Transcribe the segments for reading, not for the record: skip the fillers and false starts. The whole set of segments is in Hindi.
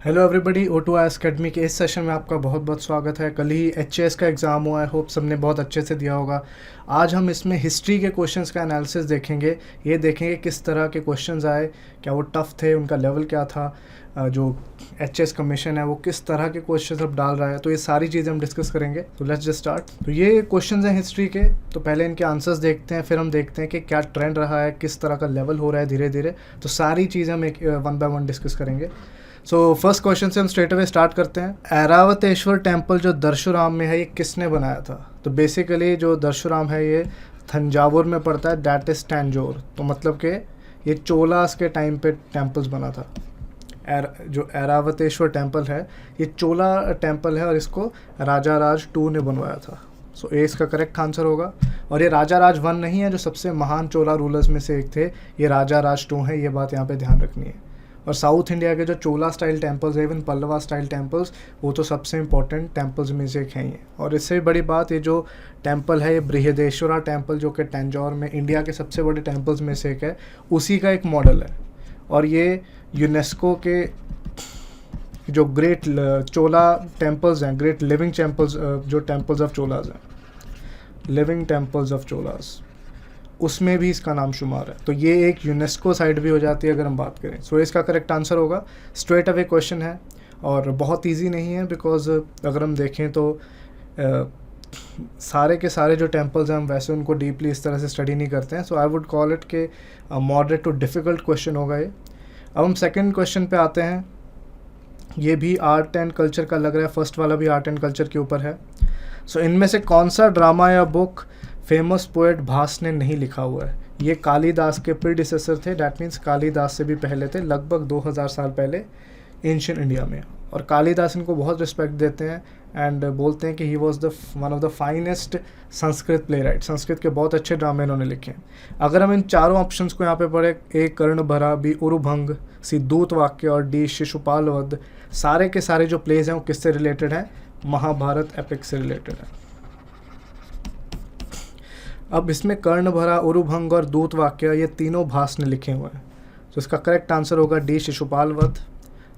हेलो एवरीबॉडी, O2IS अकेडमी के इस सेशन में आपका बहुत बहुत स्वागत है। कल ही HAS का एग्ज़ाम हुआ है, होप सबने बहुत अच्छे से दिया होगा। आज हम इसमें हिस्ट्री के क्वेश्चंस का एनालिसिस देखेंगे। ये देखेंगे किस तरह के क्वेश्चंस आए, क्या वो टफ़ थे, उनका लेवल क्या था, जो HAS कमीशन है वो किस तरह के क्वेश्चंस अब डाल रहा है। तो ये सारी चीज़ें हम डिस्कस करेंगे। तो लेट्स जस्ट स्टार्ट। तो ये क्वेश्चंस हैं हिस्ट्री के, तो पहले इनके आंसर्स देखते हैं, फिर हम देखते हैं कि क्या ट्रेंड रहा है, किस तरह का लेवल हो रहा है धीरे धीरे। तो सारी चीज़ें हम एक वन बाय वन डिस्कस करेंगे। सो फर्स्ट क्वेश्चन से हम स्ट्रेट अवे स्टार्ट करते हैं। ऐरावतेश्वर टेम्पल जो दरशुराम में है, ये किसने बनाया था? तो बेसिकली जो दरशुराम है ये थंजावुर में पड़ता है, दैट इज़ टैंजोर। तो मतलब कि ये चोलास के टाइम पे टेम्पल्स बना था। जो ऐरावतेश्वर टेम्पल है ये चोला टेम्पल है और इसको राजा राज 2 ने बनवाया था। सो ए इसका करेक्ट आंसर होगा। और ये राजा राज 1 नहीं है, जो सबसे महान चोला रूलर्स में से एक थे, ये राजा राज 2 है। ये बात यहाँ पे ध्यान रखनी है। और साउथ इंडिया के जो चोला स्टाइल टेम्पल्स है, इवन पल्लवा स्टाइल टेम्पल्स, वो तो सबसे इम्पोर्टेंट टेम्पल्स में से एक हैं ये। और इससे भी बड़ी बात, ये जो टेम्पल है ये बृहदेश्वरा टेम्पल, जो कि तंजौर में इंडिया के सबसे बड़े टेम्पल्स में से एक है, उसी का एक मॉडल है। और ये यूनेस्को के जो ग्रेट चोला टेम्पल्स हैं, ग्रेट लिविंग टेम्पल्स, जो टेम्पल्स ऑफ चोलाज हैं, लिविंग टेम्पल्स ऑफ चोलाज, उसमें भी इसका नाम शुमार है। तो ये एक यूनेस्को साइट भी हो जाती है अगर हम बात करें। सो इसका करेक्ट आंसर होगा। स्ट्रेट अवे क्वेश्चन है और बहुत इजी नहीं है, बिकॉज अगर हम देखें तो सारे के सारे जो टेम्पल्स हैं हम वैसे उनको डीपली इस तरह से स्टडी नहीं करते हैं। सो आई वुड कॉल इट के मॉडरेट टू डिफ़िकल्ट क्वेश्चन होगा ये। अब हम सेकेंड क्वेश्चन पे आते हैं। ये भी आर्ट एंड कल्चर का लग रहा है, फर्स्ट वाला भी आर्ट एंड कल्चर के ऊपर है। सो इनमें से कौन सा ड्रामा या बुक फेमस पोएट भास ने नहीं लिखा हुआ है? ये कालिदास के प्रीडिसेसर थे, डैट मीन्स कालिदास से भी पहले थे, लगभग 2000 साल पहले एंशिएंट इंडिया में। और कालिदास इनको बहुत रिस्पेक्ट देते हैं एंड बोलते हैं कि he was the one of the finest Sanskrit play right. Sanskrit के बहुत अच्छे ड्रामे इन्होंने लिखे हैं। अगर हम इन चारों ऑप्शंस को यहाँ पे पढ़े, ए कर्णभरा, बी उरुभंग, सी दूतवाक्य और डी शिशुपाल वध, सारे के सारे जो प्लेज हैं वो किससे रिलेटेड हैं? महाभारत एपिक से रिलेटेड है। अब इसमें कर्णभरा, उरुभंग और दूतवाक्य, ये तीनों भास ने लिखे हुए हैं। तो इसका करेक्ट आंसर होगा डी शिशुपाल वध।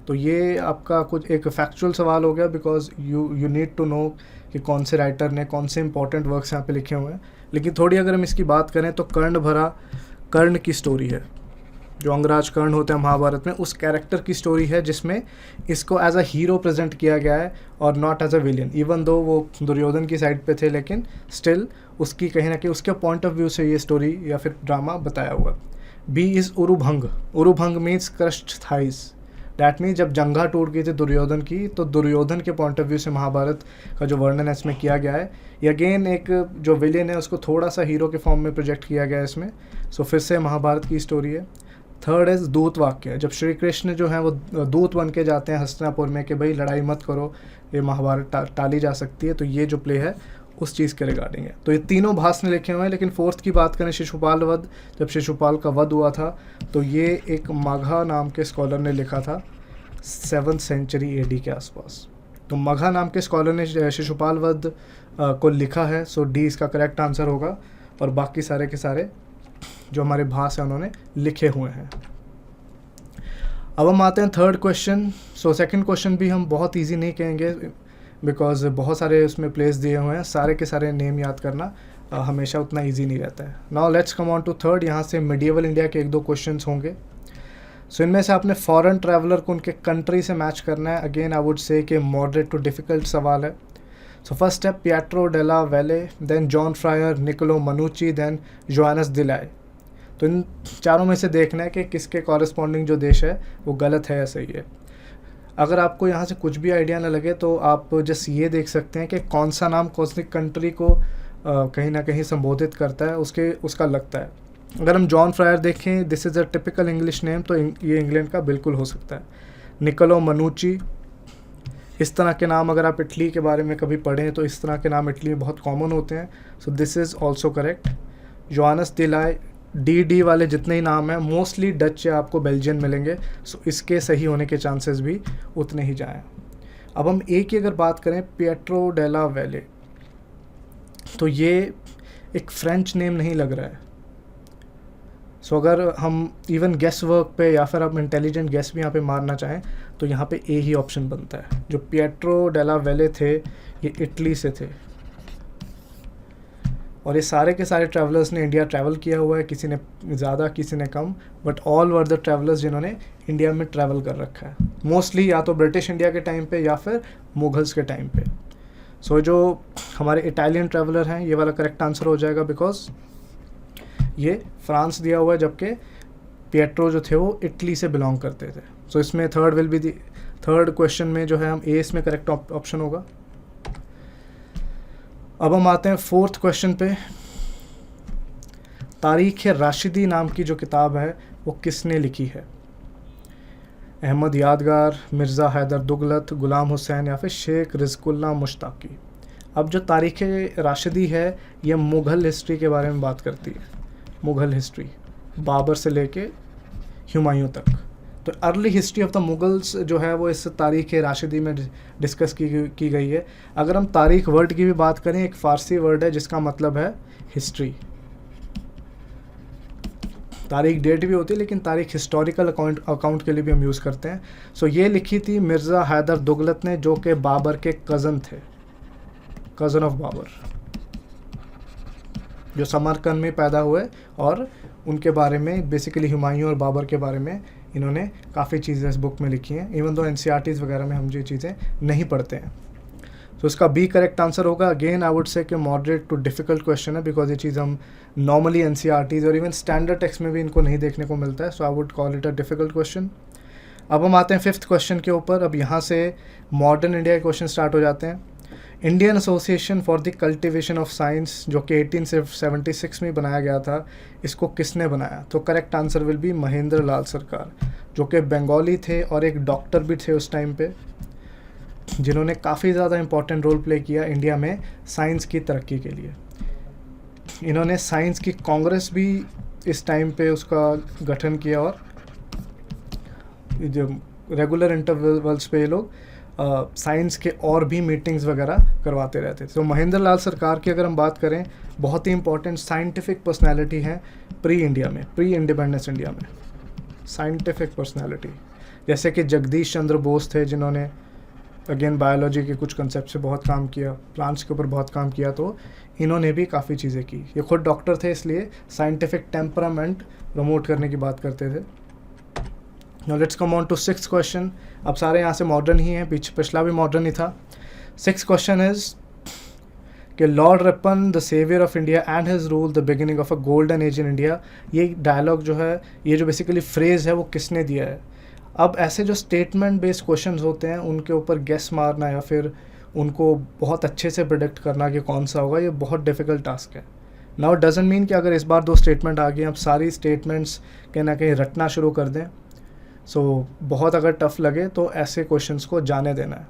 तो ये आपका कुछ एक फैक्चुअल सवाल हो गया, because you need to know कि कौन से राइटर ने कौन से इंपॉर्टेंट वर्क्स यहाँ पे लिखे हुए हैं। लेकिन थोड़ी अगर हम इसकी बात करें तो कर्णभरा कर्ण की स्टोरी है, जो अंगराज कर्ण होते हैं महाभारत में, उस कैरेक्टर की स्टोरी है जिसमें इसको एज अ हीरो प्रेजेंट किया गया है और not as a villain. Even though वो दुर्योधन की साइड पे थे, लेकिन स्टिल उसकी कहीं ना कहीं उसके पॉइंट ऑफ व्यू से ये स्टोरी या फिर ड्रामा बताया हुआ। B is Urubhanga. Urubhanga means crushed thighs. That means जब जंगा टूट गई थी दुर्योधन की, तो दुर्योधन के पॉइंट ऑफ व्यू से महाभारत का जो वर्णन है इसमें किया गया है। ये अगेन एक जो विलियन है उसको थोड़ा सा हीरो के फॉर्म में प्रोजेक्ट किया गया है इसमें। सो फिर से महाभारत की स्टोरी है। थर्ड इज़ दूत वाक्य। जब श्री कृष्ण जो हैं वो दूत बन के जाते हैं हस्तिनापुर में कि भाई लड़ाई मत करो, ये महाभारत टाली जा सकती है, तो ये जो प्ले है उस चीज़ के रिगार्डिंग है। तो ये तीनों भास ने लिखे हुए हैं। लेकिन फोर्थ की बात करें, शिशुपाल वध, जब शिशुपाल का वध हुआ था तो ये एक मगहा नाम के स्कॉलर ने लिखा था 7th सेंचुरी AD के आसपास। तो मगहा नाम के स्कॉलर ने शिशुपाल वध को लिखा है। सो डी इसका करेक्ट आंसर होगा। और बाकी सारे के सारे जो हमारे भास हैं उन्होंने लिखे हुए हैं। अब हम आते हैं third question. So second question भी हम बहुत इजी नहीं कहेंगे, बिकॉज बहुत सारे उसमें प्लेस दिए हुए हैं, सारे के सारे नेम याद करना हमेशा उतना इजी नहीं रहता है। Now let's come on to third. यहाँ से मिडिएवल इंडिया के 1-2 क्वेश्चंस होंगे। सो इनमें से आपने फॉरेन ट्रैवलर को उनके कंट्री से मैच करना है। अगेन आई वुड से कि मॉडरेट टू डिफ़िकल्ट सवाल है। सो फर्स्ट स्टेप पिएट्रो डेला वैले, then John fryer, Niccolo मनुची, then Johannes दिलाय। तो इन चारों में से देखना है कि किसके कॉरेस्पॉन्डिंग जो देश है वो गलत है या सही है। अगर आपको यहाँ से कुछ भी आइडिया ना लगे तो आप जस्ट ये देख सकते हैं कि कौन सा नाम कौन सी कंट्री को कहीं ना कहीं संबोधित करता है, उसका लगता है। अगर हम जॉन फ्रायर देखें, this is a typical English name, तो ये इंग्लैंड का बिल्कुल हो सकता है। निकोलो मनुची, इस तरह के नाम अगर आप इटली के बारे में कभी पढ़ें तो इस तरह के नाम इटली में बहुत कॉमन होते हैं। So this is also correct. Johannes दिलाय, डी वाले जितने ही नाम हैं मोस्टली डच या आपको बेल्जियन मिलेंगे। सो इसके सही होने के चांसेस भी उतने ही जाएँ। अब हम ए की अगर बात करें, पिएट्रो डेला वैले, तो ये एक फ्रेंच नेम नहीं लग रहा है। सो अगर हम इवन गेस वर्क पे या फिर आप इंटेलिजेंट गेस भी यहाँ पे मारना चाहें तो यहाँ पे ए ही ऑप्शन बनता है। जो पिएट्रो डेला वेले थे ये इटली से थे, और ये सारे के सारे ट्रैवलर्स ने इंडिया ट्रैवल किया हुआ है, किसी ने ज़्यादा किसी ने कम, but all over the travellers जिन्होंने इंडिया में ट्रैवल कर रखा है, मोस्टली या तो ब्रिटिश इंडिया के टाइम पे या फिर मुगल्स के टाइम पे। सो जो हमारे इटालियन ट्रैवलर हैं ये वाला करेक्ट आंसर हो जाएगा, बिकॉज ये फ्रांस दिया हुआ है, जबकि पिएट्रो जो थे वो इटली से बिलोंग करते थे। सो इसमें थर्ड क्वेश्चन में जो है हम ए इसमें करेक्ट ऑप्शन होगा। अब हम आते हैं फोर्थ क्वेश्चन पे। तारीख़ राशिदी नाम की जो किताब है वो किसने लिखी है? अहमद यादगार, मिर्ज़ा हैदर दुगलत, गुलाम हुसैन या फिर शेख रिज़कुल्लाह मुश्ताकी। अब जो तारीख़ राशिदी है ये मुग़ल हिस्ट्री के बारे में बात करती है, मुग़ल हिस्ट्री बाबर से लेके हुमायूं तक। तो early history of the Mughals जो है वो इस तारीख़ राशिदी में डिस्कस की गई है। अगर हम तारीख़ वर्ड की भी बात करें, एक फ़ारसी वर्ड है जिसका मतलब है हिस्ट्री। तारीख़ डेट भी होती है, लेकिन तारीख़ हिस्टोरिकल अकाउंट के लिए भी हम यूज़ करते हैं। सो ये लिखी थी मिर्ज़ा हैदर दुगलत ने, जो कि बाबर के कज़न थे, कज़न ऑफ बाबर, जो समरकंद में पैदा हुए, और उनके बारे में बेसिकली हुमायूं और बाबर के बारे में इन्होंने काफ़ी चीज़ें इस बुक में लिखी हैं, इवन दो एनसीईआरटीज़ वगैरह में हम ये चीज़ें नहीं पढ़ते हैं। तो इसका बी करेक्ट आंसर होगा। अगेन आई वुड से कि मॉडरेट टू डिफ़िकल्ट क्वेश्चन है, बिकॉज ये चीज़ हम नॉर्मली एनसीईआरटीज़ और इवन स्टैंडर्ड टेक्स्ट में भी इनको नहीं देखने को मिलता है। So I would call it a difficult question. अब हम आते हैं फिफ्थ क्वेश्चन के ऊपर। अब यहाँ से मॉडर्न इंडिया के क्वेश्चन स्टार्ट हो जाते हैं। Indian association for the cultivation of science, जो कि 1876 में बनाया गया था, इसको किसने बनाया? तो correct answer will be Mahendra Lal Sarkar, जो कि बंगाली थे और एक डॉक्टर भी थे उस टाइम पे, जिन्होंने काफ़ी ज़्यादा इम्पोर्टेंट रोल प्ले किया इंडिया में साइंस की तरक्की के लिए। इन्होंने साइंस की कांग्रेस भी इस टाइम पे उसका गठन किया, और जो रेगुलर इंटरवल्स पे ये लोग साइंस के और भी मीटिंग्स वगैरह करवाते रहते थे। तो महेंद्र लाल सरकार की अगर हम बात करें, बहुत ही इंपॉर्टेंट साइंटिफिक पर्सनैलिटी हैं प्री इंडिपेंडेंस इंडिया में। साइंटिफिक पर्सनैलिटी जैसे कि जगदीश चंद्र बोस थे, जिन्होंने अगेन बायोलॉजी के कुछ कंसेप्ट से बहुत काम किया, प्लांट्स के ऊपर बहुत काम किया, तो इन्होंने भी काफ़ी चीज़ें की। ये खुद डॉक्टर थे, इसलिए साइंटिफिक टेम्परामेंट प्रमोट करने की बात करते थे। Now let's come on to sixth question. अब सारे यहाँ से मॉडर्न ही हैं, पिछला भी मॉडर्न ही था। सिक्स्थ क्वेश्चन इज़ कि lord Ripon the saviour of India and his rule the beginning of a golden age in India, ये डायलॉग जो है, ये जो बेसिकली फ्रेज़ है, वो किसने दिया है? अब ऐसे जो स्टेटमेंट बेस्ड क्वेश्चंस होते हैं, उनके ऊपर गेस मारना या फिर उनको बहुत अच्छे से प्रिडिक्ट करना कि कौन सा होगा, ये बहुत डिफ़िकल्ट टास्क है। नाउ डजंट मीन कि अगर इस बार 2 स्टेटमेंट आ गए, अब सारी स्टेटमेंट्स कहीं ना कहीं रटना शुरू कर दें। सो बहुत अगर टफ लगे तो ऐसे क्वेश्चंस को जाने देना है,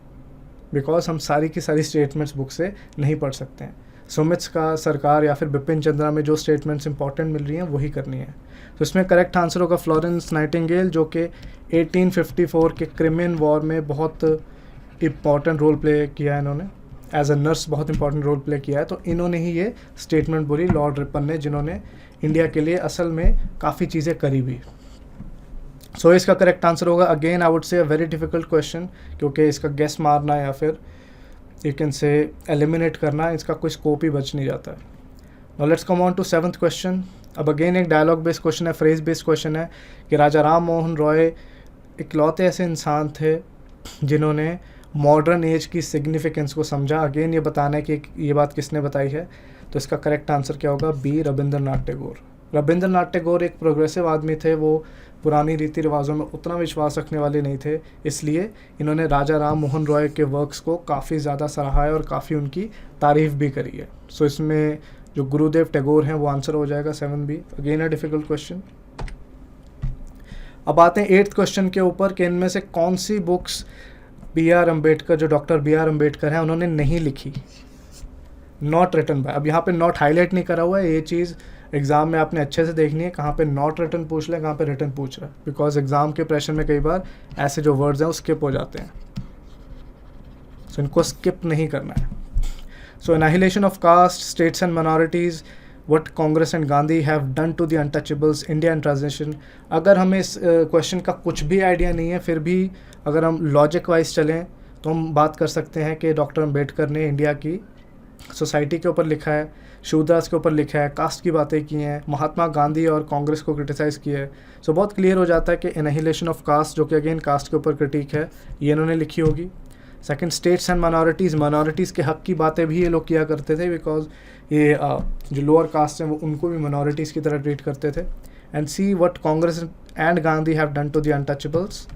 बिकॉज हम सारी की सारी स्टेटमेंट्स बुक से नहीं पढ़ सकते हैं। सुमित का सरकार या फिर बिपिन चंद्रा में जो स्टेटमेंट्स इंपॉर्टेंट मिल रही हैं वही करनी है। तो इसमें करेक्ट आंसर होगा फ्लोरेंस नाइटिंगेल, जो कि 1854 के क्रिमियन वॉर में बहुत इंपॉर्टेंट रोल प्ले किया है इन्होंने, एज अ नर्स बहुत इंपॉर्टेंट रोल प्ले किया है। तो इन्होंने ही ये स्टेटमेंट बोली, लॉर्ड रिपन ने, जिन्होंने इंडिया के लिए असल में काफ़ी चीज़ें करी भी। सो इसका करेक्ट आंसर होगा, अगेन आई वुड से अ वेरी डिफ़िकल्ट क्वेश्चन, क्योंकि इसका गेस मारना या फिर यू कैन से एलिमिनेट करना, इसका कोई स्कोप ही बच नहीं जाता है। Now let's come on to 7th question. अब अगेन एक डायलॉग बेस्ड क्वेश्चन है, फ्रेज बेस्ड क्वेश्चन है कि राजा राम मोहन रॉय इकलौते ऐसे इंसान थे जिन्होंने मॉडर्न एज की सिग्निफिकेंस को समझा। अगेन ये बताना है कि ये बात किसने बताई है, तो इसका करेक्ट आंसर क्या होगा? बी, रविंद्रनाथ टैगोर। रविंद्रनाथ टैगोर एक प्रोग्रेसिव आदमी थे, वो पुरानी रीति रिवाजों में उतना विश्वास रखने वाले नहीं थे, इसलिए इन्होंने राजा राम मोहन रॉय के वर्क्स को काफ़ी ज़्यादा सराहा है और काफ़ी उनकी तारीफ़ भी करी है। सो इसमें जो गुरुदेव टैगोर हैं वो आंसर हो जाएगा 7B। Again a difficult question. अब आते हैं 8th क्वेश्चन के ऊपर कि इनमें से कौन सी बुक्स B.R. अम्बेडकर, जो डॉक्टर B.R. अम्बेडकर हैं, उन्होंने नहीं लिखी, नॉट रिटन बाय। अब यहाँ पे नॉट हाईलाइट नहीं करा हुआ है, ये चीज़ एग्ज़ाम में आपने अच्छे से देखनी है, कहाँ पे नॉट रिटन पूछ रहे हैं, कहाँ पे रिटन पूछ रहा है, बिकॉज एग्ज़ाम के प्रेशर में कई बार ऐसे जो वर्ड्स हैं वो स्किप हो जाते हैं। सो इनको स्किप नहीं करना है। So annihilation of caste, states and minorities what Congress and Gandhi have done to the untouchables India in transition. अगर हमें इस क्वेश्चन का कुछ भी आइडिया नहीं है, फिर भी अगर हम लॉजिक वाइज चलें तो हम बात कर सकते हैं कि डॉक्टर अम्बेडकर ने इंडिया की सोसाइटी के ऊपर लिखा है, शूद्रास के ऊपर लिखा है, कास्ट की बातें की हैं, महात्मा गांधी और कांग्रेस को क्रिटिसाइज़ किया है। सो बहुत क्लियर हो जाता है कि एनहिलेशन ऑफ कास्ट, जो कि अगेन कास्ट के ऊपर क्रिटिक है, ये इन्होंने लिखी होगी। सेकंड, स्टेट्स एंड माइनॉरिटीज़ के हक़ की बातें भी ये लोग किया करते थे, बिकॉज ये जो लोअर कास्ट हैं वो उनको भी माइनॉरिटीज़ की तरह ट्रीट करते थे। And see what Congress and Gandhi have done to the untouchables,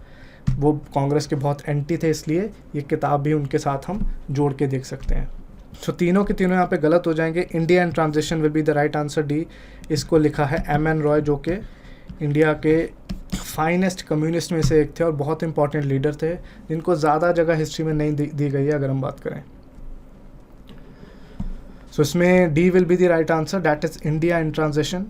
वो कांग्रेस के बहुत एंटी थे, इसलिए ये किताब भी उनके साथ हम जोड़ के देख सकते हैं। सो तीनों के तीनों यहाँ पे गलत हो जाएंगे। India and transition will be the right answer, D. इसको लिखा है एम.एन. रॉय, जो कि इंडिया के फाइनेस्ट कम्युनिस्ट में से एक थे और बहुत इंपॉर्टेंट लीडर थे, जिनको ज़्यादा जगह हिस्ट्री में नहीं दी गई है अगर हम बात करें। सो इसमें D will be the right answer, that is India and transition.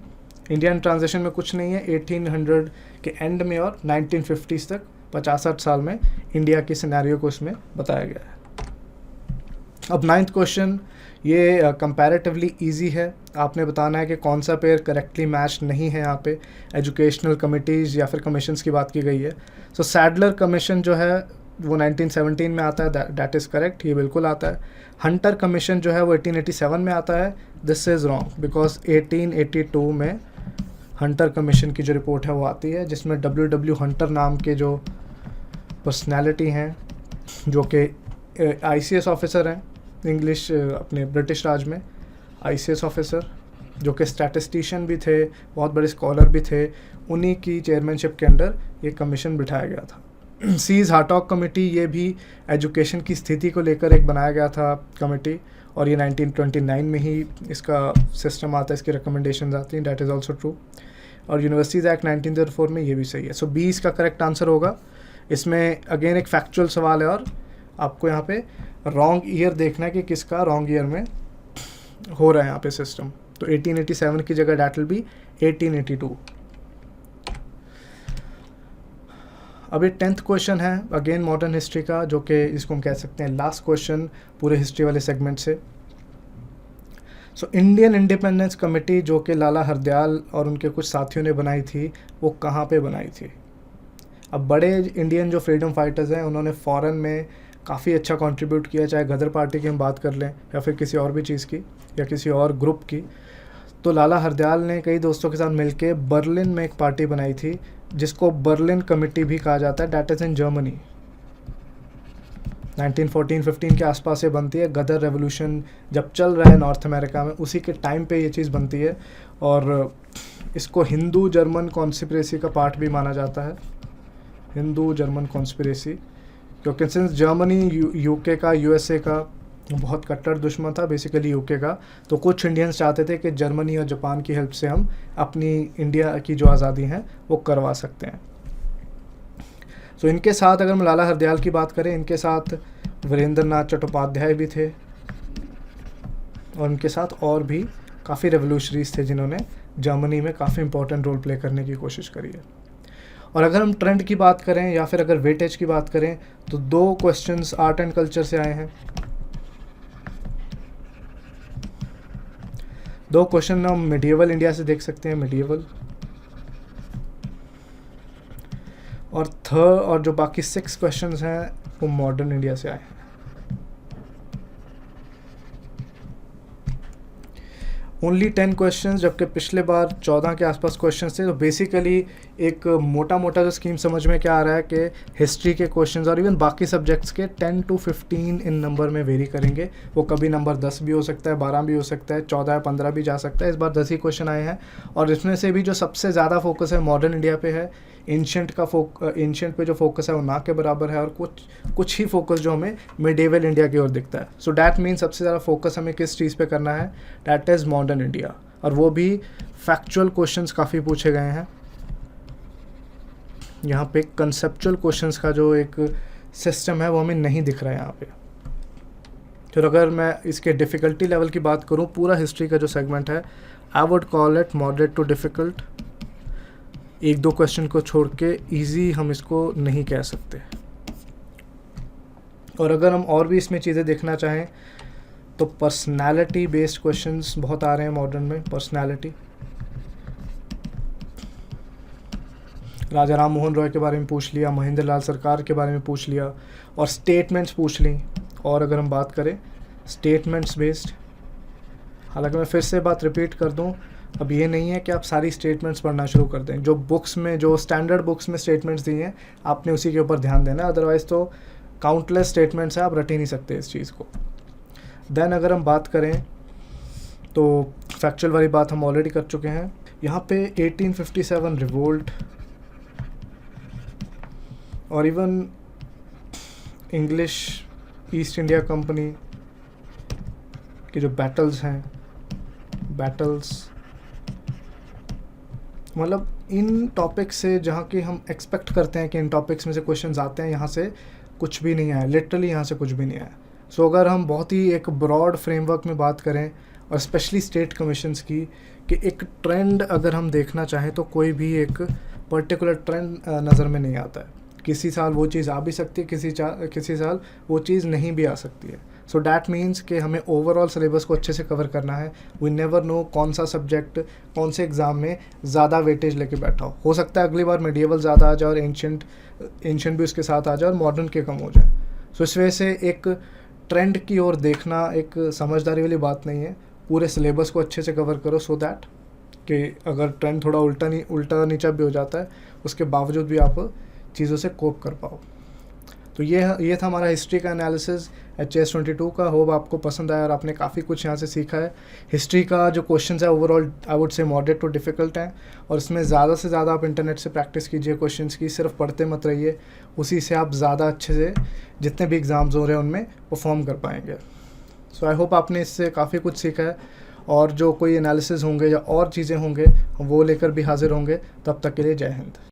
India and transition में कुछ नहीं है, 1800 के एंड में और 1950s तक 50-60 साल में इंडिया के सिनेरियो को इसमें बताया गया है। अब 9th क्वेश्चन, ये कंपैरेटिवली इजी है। आपने बताना है कि कौन सा पेयर करेक्टली मैच नहीं है। यहाँ पे एजुकेशनल कमिटीज़ या फिर कमीशंस की बात की गई है। सो सैडलर कमीशन जो है वो 1917 में आता है, दैट इज़ करेक्ट, ये बिल्कुल आता है। हंटर कमीशन जो है वो 1887 में आता है, दिस इज़ रॉन्ग, बिकॉज 1882 में हंटर कमीशन की जो रिपोर्ट है वो आती है, जिसमें W.W. हंटर नाम के जो पर्सनैलिटी हैं, जो कि ICS ऑफिसर हैं, इंग्लिश अपने ब्रिटिश राज में ICS ऑफिसर, जो कि स्टैटिस्टिशियन भी थे, बहुत बड़े स्कॉलर भी थे, उन्हीं की चेयरमैनशिप के अंडर ये कमीशन बिठाया गया था। सीज हार्टॉग कमेटी, ये भी एजुकेशन की स्थिति को लेकर एक बनाया गया था कमेटी, और ये 1929 में ही इसका सिस्टम आता है, इसकी रिकमेंडेशन आती हैं, डैट इज़ ऑल्सो ट्रू। और यूनिवर्सिटीज़ एक्ट 1904 में ये भी सही है। सो 20 का करेक्ट आंसर होगा। इसमें अगेन एक फैक्चुअल सवाल है और आपको यहाँ पे रॉन्ग ईयर देखना है कि किसका रॉन्ग ईयर में हो रहा है यहाँ पे सिस्टम। तो 1887 की जगह डैट विल बी 1882। अब ये 10th क्वेश्चन है, अगेन मॉडर्न हिस्ट्री का, जो कि इसको हम कह सकते हैं लास्ट क्वेश्चन पूरे हिस्ट्री वाले सेगमेंट से। सो इंडियन इंडिपेंडेंस कमेटी, जो कि लाला हरदयाल और उनके कुछ साथियों ने बनाई थी, वो कहाँ पे बनाई थी? अब बड़े इंडियन जो फ्रीडम फाइटर्स हैं, उन्होंने फ़ॉरेन में काफ़ी अच्छा कंट्रीब्यूट किया, चाहे गदर पार्टी की हम बात कर लें या फिर किसी और भी चीज़ की या किसी और ग्रुप की। तो लाला हरदयाल ने कई दोस्तों के साथ मिलके बर्लिन में एक पार्टी बनाई थी, जिसको बर्लिन कमेटी भी कहा जाता है, डैट इज़ इन जर्मनी। 1914-15 के आसपास ये बनती है। गदर रेवोल्यूशन जब चल रहा है नॉर्थ अमेरिका में, उसी के टाइम पे ये चीज़ बनती है, और इसको हिंदू जर्मन कॉन्स्पिरेसी का पार्ट भी माना जाता है, हिंदू जर्मन कॉन्स्पिरेसी, क्योंकि सिंस जर्मनी यूके का, USA का बहुत कट्टर दुश्मन था बेसिकली यूके का, तो कुछ इंडियंस चाहते थे कि जर्मनी और जापान की हेल्प से हम अपनी इंडिया की जो आज़ादी हैं वो करवा सकते हैं। सो इनके साथ अगर हम लाला हरदयाल की बात करें, इनके साथ वीरेंद्र नाथ चट्टोपाध्याय भी थे, और इनके साथ और भी काफ़ी रेवोल्यूशनरीज थे जिन्होंने जर्मनी में काफ़ी इंपॉर्टेंट रोल प्ले करने की कोशिश करी है। और अगर हम ट्रेंड की बात करें या फिर अगर वेटेज की बात करें, तो 2 क्वेश्चंस आर्ट एंड कल्चर से आए हैं। 2 क्वेश्चन हम मिडिएवल इंडिया से देख सकते हैं, मिडिएवल, और जो बाकी 6 क्वेश्चंस हैं वो मॉडर्न इंडिया से आए हैं। ओनली 10 क्वेश्चंस, जबकि पिछले बार 14 के आसपास क्वेश्चंस थे। तो बेसिकली एक मोटा मोटा जो स्कीम समझ में क्या आ रहा है कि हिस्ट्री के क्वेश्चंस और इवन बाकी सब्जेक्ट्स के 10 to 15 इन नंबर में वेरी करेंगे। वो कभी नंबर 10 भी हो सकता है, 12 भी हो सकता है, 14 या 15 भी जा सकता है। इस बार 10 ही क्वेश्चन आए हैं, और इसमें से भी जो सबसे ज़्यादा फोकस है मॉडर्न इंडिया पे है। एंशिएंट पे जो फोकस है वो ना के बराबर है, और कुछ ही फोकस जो हमें मिडिएवल इंडिया की ओर दिखता है। सो डैट मीन सबसे ज़्यादा फोकस हमें किस चीज़ पे करना है, डैट इज़ मॉडर्न इंडिया, और वो भी फैक्चुअल क्वेश्चंस काफ़ी पूछे गए हैं। यहाँ पे कंसेप्चुअल क्वेश्चंस का जो एक सिस्टम है वो हमें नहीं दिख रहा है यहाँ पे। तो अगर मैं इसके डिफ़िकल्टी लेवल की बात करूँ, पूरा हिस्ट्री का जो सेगमेंट है, आई would call it moderate to difficult. 1-2 question को छोड़ के ईजी हम इसको नहीं कह सकते। और अगर हम और भी इसमें चीज़ें देखना चाहें, तो पर्सनालिटी बेस्ड क्वेश्चंस बहुत आ रहे हैं मॉडर्न में। पर्सनालिटी, राजा राम मोहन रॉय के बारे में पूछ लिया, महेंद्र लाल सरकार के बारे में पूछ लिया, और स्टेटमेंट्स पूछ ली। और अगर हम बात करें स्टेटमेंट्स बेस्ड, हालांकि मैं फिर से बात रिपीट कर दूं, अब ये नहीं है कि आप सारी स्टेटमेंट्स पढ़ना शुरू कर दें। जो बुक्स में, जो स्टैंडर्ड बुक्स में स्टेटमेंट्स दी हैं, आपने उसी के ऊपर ध्यान देना है, अदरवाइज़ तो काउंटलेस स्टेटमेंट्स हैं, आप रट ही नहीं सकते इस चीज़ को। देन अगर हम बात करें तो फैक्चुअल वाली बात हम ऑलरेडी कर चुके हैं। यहाँ पे 1857 रिवोल्ट और even English east India company की जो बैटल्स हैं, मतलब इन टॉपिक्स से जहाँ कि हम एक्सपेक्ट करते हैं कि इन टॉपिक्स में से क्वेश्चंस आते हैं, यहाँ से कुछ भी नहीं आया, लिटरली यहाँ से कुछ भी नहीं आया। सो अगर हम बहुत ही एक ब्रॉड फ्रेमवर्क में बात करें, और स्पेशली स्टेट कमीशंस की, कि एक ट्रेंड अगर हम देखना चाहें तो कोई भी एक पर्टिकुलर ट्रेंड नज़र में नहीं आता है। किसी साल वो चीज़ आ भी सकती है, किसी साल वो चीज़ नहीं भी आ सकती है। सो डैट मीन्स कि हमें ओवरऑल सिलेबस को अच्छे से कवर करना है। वी नेवर नो कौन सा सब्जेक्ट कौन से एग्ज़ाम में ज़्यादा वेटेज लेके बैठा हो सकता है अगली बार मेडिएवल ज़्यादा आ जाए और एंशंट भी उसके साथ आ जाए और मॉडर्न के कम हो जाए। सो इस वजह से एक ट्रेंड की ओर देखना एक समझदारी वाली बात नहीं है। पूरे सिलेबस को अच्छे से कवर करो, सो दैट कि अगर ट्रेंड थोड़ा उल्टा नीचा भी हो जाता है, उसके बावजूद भी आप चीज़ों से कोप कर पाओ। तो ये था हमारा हिस्ट्री का एनालिसिस HS 22 का। होप आपको पसंद आया और आपने काफ़ी कुछ यहाँ से सीखा है। हिस्ट्री का जो क्वेश्चंस है ओवरऑल आई वुड से मॉडरेट टू डिफ़िकल्ट हैं, और इसमें ज़्यादा से ज़्यादा आप इंटरनेट से प्रैक्टिस कीजिए क्वेश्चंस की, सिर्फ पढ़ते मत रहिए। उसी से आप ज़्यादा अच्छे से जितने भी एग्ज़ाम्स हो रहे हैं उनमें परफॉर्म कर पाएंगे। सो आई होप आपने इससे काफ़ी कुछ सीखा है, और जो कोई एनालिसिस होंगे या और चीज़ें होंगे वो लेकर भी हाजिर होंगे। तब तक के लिए जय हिंद।